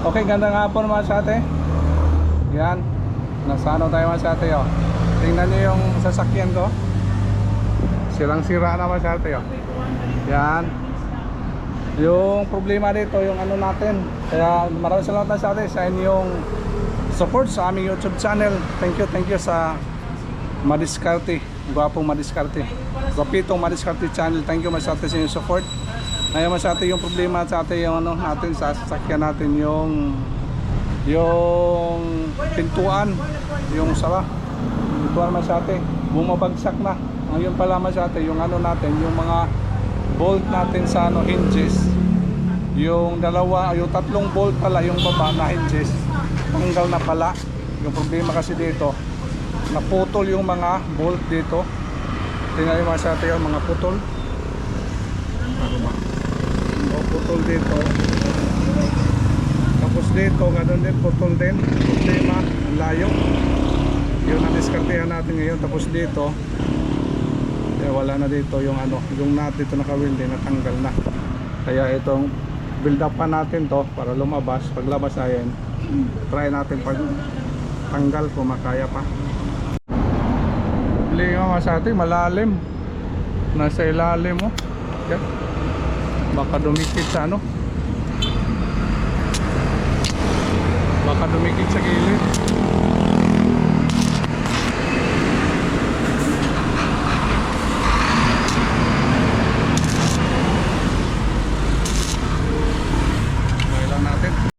Okay, ganda nga po mga sate. Yan. Nasa ano tayo mga sate, oh. Tingnan nyo yung sasakyan ko. Sirang-sira na mga sate, oh. Yan. Yung problema dito, yung ano natin. Kaya maraming salamat sa atin sa inyong support sa aming YouTube channel. Thank you sa Madiskarte. Gwapong Madiskarte. Gwapitong Madiskarte channel. Thank you mas sa inyong support. Ngayon mas sa atin yung problema sa atin yung ano natin sa sasakyan natin yung pintuan, yung sara. Pintuan mas sa atin bumabagsak na. Ngayon pala mas sa atin yung ano natin, yung mga bolt natin sa ano hinges. Yung tatlong bolt pala yung baba na hinges. Tanggal na pala. Yung problema kasi dito, naputol yung mga bolt dito. Tingnan yung mga sa atin yung mga putol. Putol dito. Tapos dito ganoon din, putol din. Problema, ang layo. Yun ang diskartehan natin ngayon. Tapos dito wala na dito yung ano, yung nut dito nakawindi, natanggal na. Kaya itong build up pa natin to para lumabas. Paglabas ayan, try natin pag tanggal kung makaya pa. Bili nga sa atin, malalim. Nasa ilalim mo. Yan. Baka dumikit sa ano, baka dumikit sa gilid. Kailan natin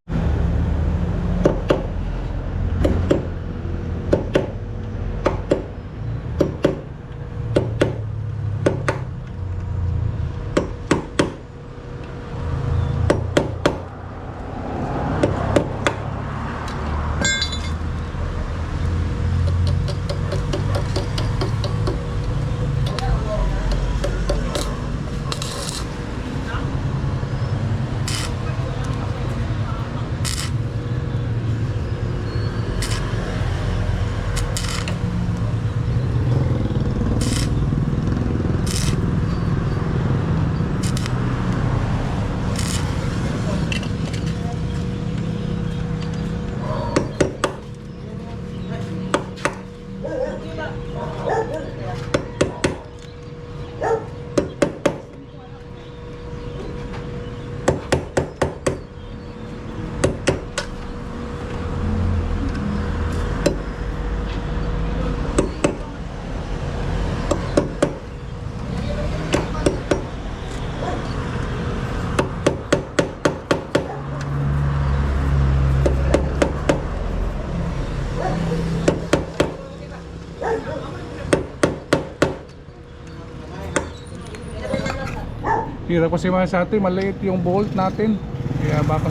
hirap kasi mga sa atin, maliit yung bolt natin. Kaya baka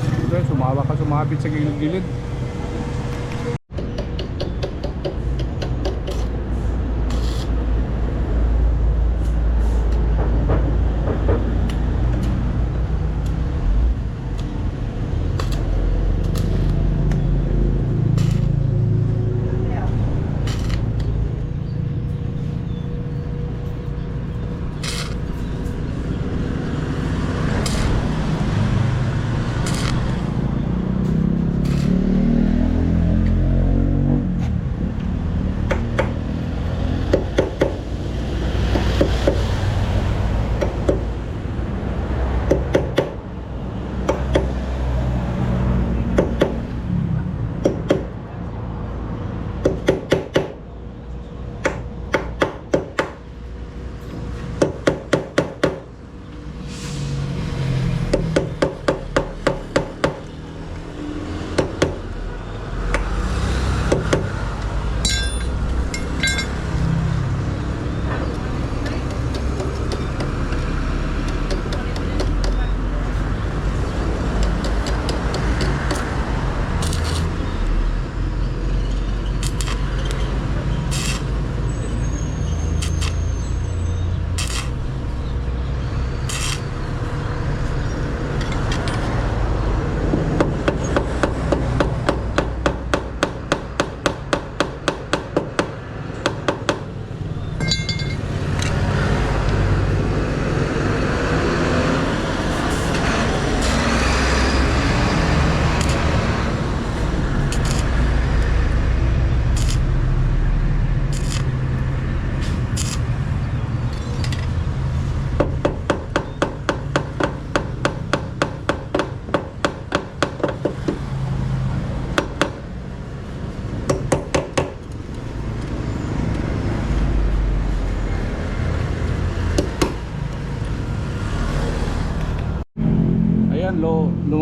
sumabit sa gilid-gilid.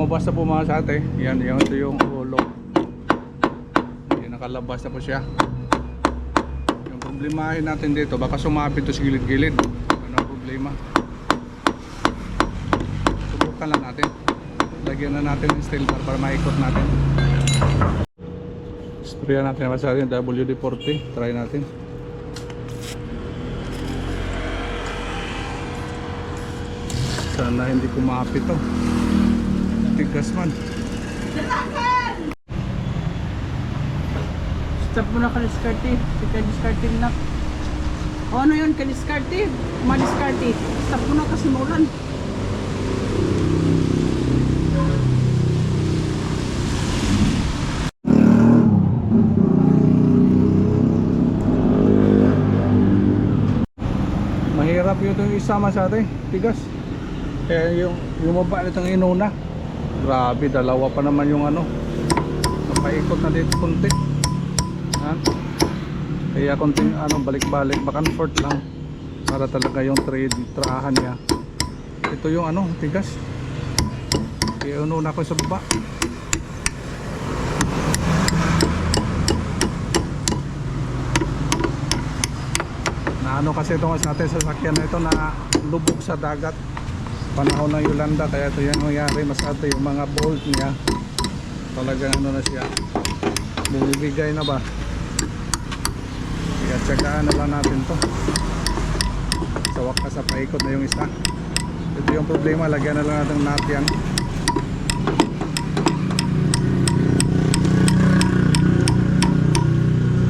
lumabas na po mga sa ate. Yan, ito yung ulo. Yan, nakalabas na po siya. Yung problemahin natin dito, baka sumapit to sa gilid-gilid. Ano ang problema? Subukan lang natin. Lagyan na natin ng steel bar para maikot natin. Sprayan natin naman sa atin WD-40. Try natin. Sana hindi kumapit to. Tigas man. Stop mo na kaliskarte. Kaliskarting na. O ano yun kaliskarte? Madiskarte. Stop mo na kasi maulan. Mahirap yung isama sa atin. Tigas. Kaya yung baba nitong inuna. Grabe, dalawa pa naman yung ano. Napaikot na dito konti. Ha? Kaya konting ano, balik-balik, back and forth lang. Para talaga yung trahan niya. Ito yung ano, tigas. Kaya inuna ko sa baba. Na ano kasi ito sa atin sa sasakyan na ito na lubog sa dagat. Panahon ng Yolanda, kaya ito yung nangyari masate yung mga bolt niya talagang ano na siya, bumibigay na ba, kaya tsagaan na lang natin to sa wakas sa paikot na yung isa. Ito yung problema, lagyan na lang natin nut yan.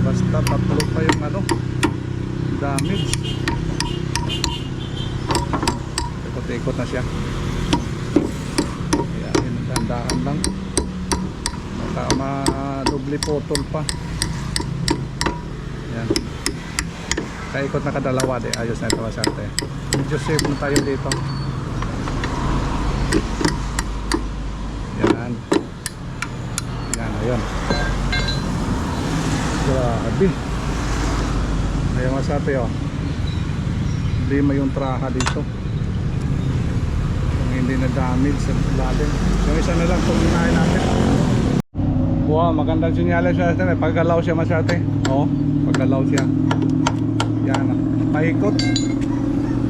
Basta tatlo pa yung ano damage. Ikot na siya. Ayan, dandahan lang. Baka ma-doble potol pa. Ayan. Kaya ikot na kadalawa de. Ayos na ito masante. Medyo safe na tayo dito. Ayan. Ayan, ayun. Grabe. Ayan masante oh. Lima yung traha dito. Hindi na damage sa lalim. Yung isa na lang kung hinahin natin. Wow, magandang sinyales siya natin. Pagkalaw siya masyate. Oo, pagkalaw siya. Yan, paikot.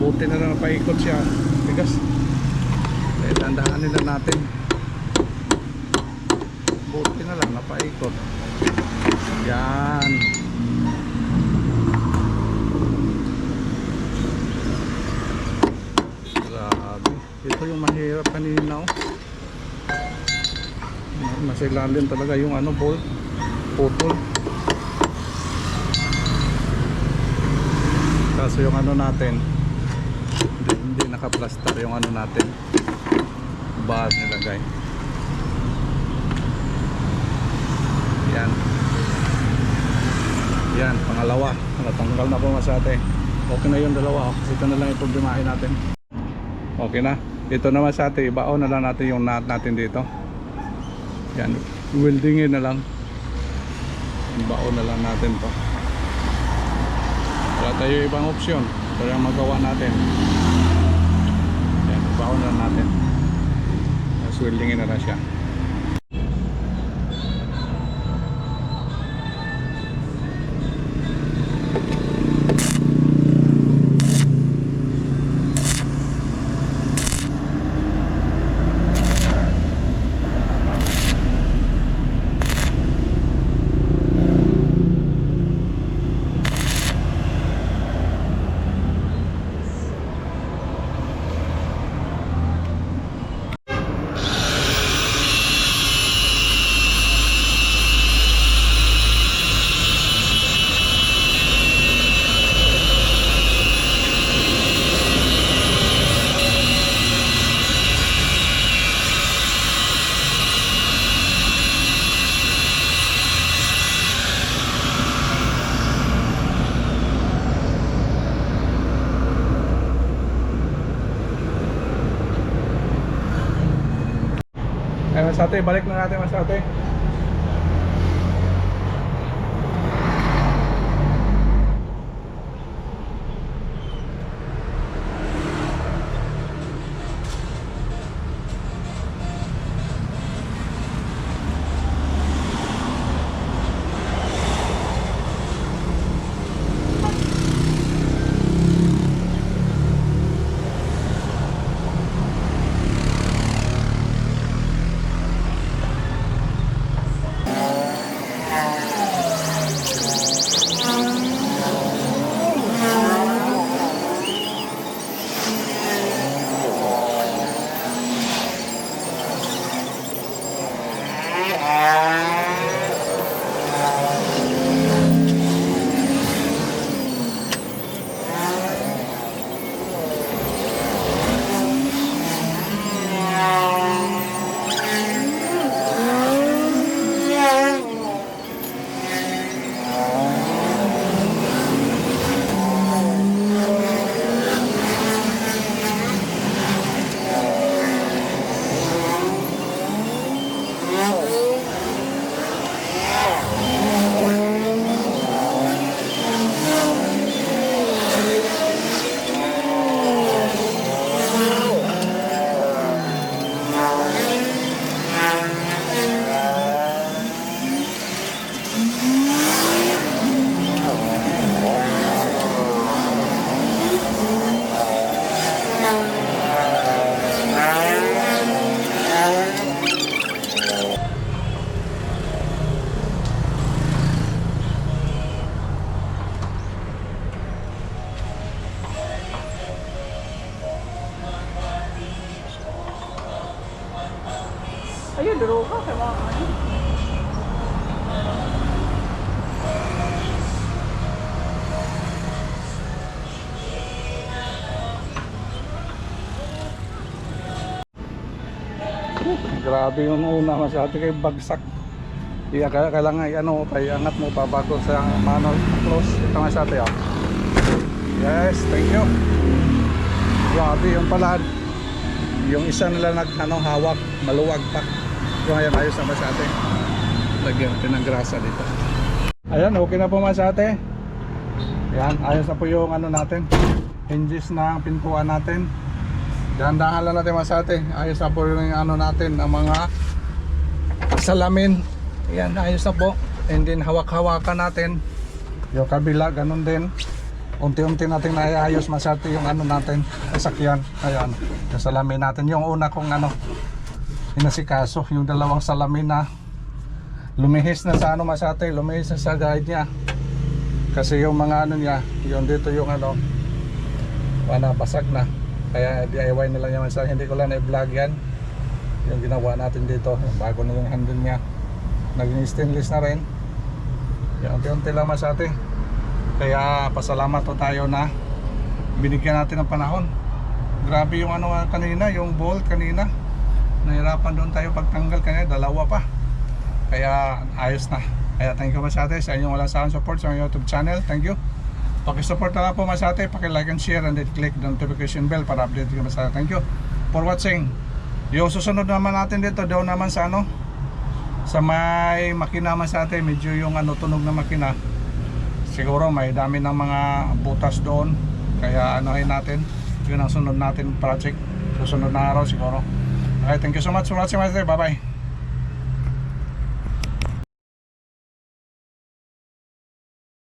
Buti na lang paikot siya. Bigas. Kaya tandaanin lang natin. Buti na lang napaikot. Yan. Ito yung mahirap kanina oh. Nasa ilalim talaga yung ano bolt putol. Kaso yung ano natin hindi naka-plaster yung ano natin. Bar nilagay. Yan. Yan, pangalawa. Natanggal na po masate. Okay na yung dalawa oh. Ito na lang yung problemahin natin. Okay na. Ito naman sa atin, ibaon na lang natin yung nut natin dito. Yan, weldingin na lang. Ibaon na lang natin to. Wala tayo ibang opsyon. Ito yung magawa natin. Yan, ibaon na lang natin. Tapos weldingin na lang siya. Ay masate, balik na natin masate. Ayun, duro ka kay mga ano. Grabe yung una masyado kay bagsak. Iya, kailangan ano, iangat mo pa bago sa manual close. Ito nga sa atin. Yes, thank you. Grabe yung pala. Yung isa nila hawak, maluwag pa. Yung ayan, ayos na sa atin. Lagyan natin ng grasa dito. Ayan, okay na po sa atin. Ayan, ayos na po yung ano natin. Hinges ng pintuan natin. Dahan-dahan lang natin masate. Ayos na po yung ano natin, ang mga salamin. Ayan, ayos na po. And then hawak-hawakan natin. Yung kabila, ganun din. Unti-unti natin naiayos masate yung ano natin, sasakyan. Ayan, yung salamin natin. Yung una kong ano, inasikaso, yung dalawang salamin na lumihis na sa ano masate, lumihis na sa guide niya. Kasi yung mga ano niya, yung dito yung ano, basag na. Kaya DIY nila yan sa hindi ko lang i-vlog yan. Yung ginawa natin dito, yung bago na yung handle niya. Naging stainless na rin. Yung unti-unti lang sa atin. Kaya pasalamat po tayo na binigyan natin ng panahon. Grabe yung ano kanina, yung bolt kanina. Nahirapan doon tayo pagtanggal kanina, dalawa pa. Kaya ayos na. Kaya thank you masate sa inyong walang sawang support sa YouTube channel. Thank you. Paki-support na lang po masate, paki-like and share and then click the notification bell para update kayo masate. Thank you for watching. Yung susunod naman natin dito daw naman sa ano, sa may makina masate, medyo yung ano tunog na makina. Siguro may dami ng mga butas doon. Kaya anuhin natin. Yun ang sunod natin project. Susunod na araw siguro. Okay, thank you so much for watching masate. Bye bye.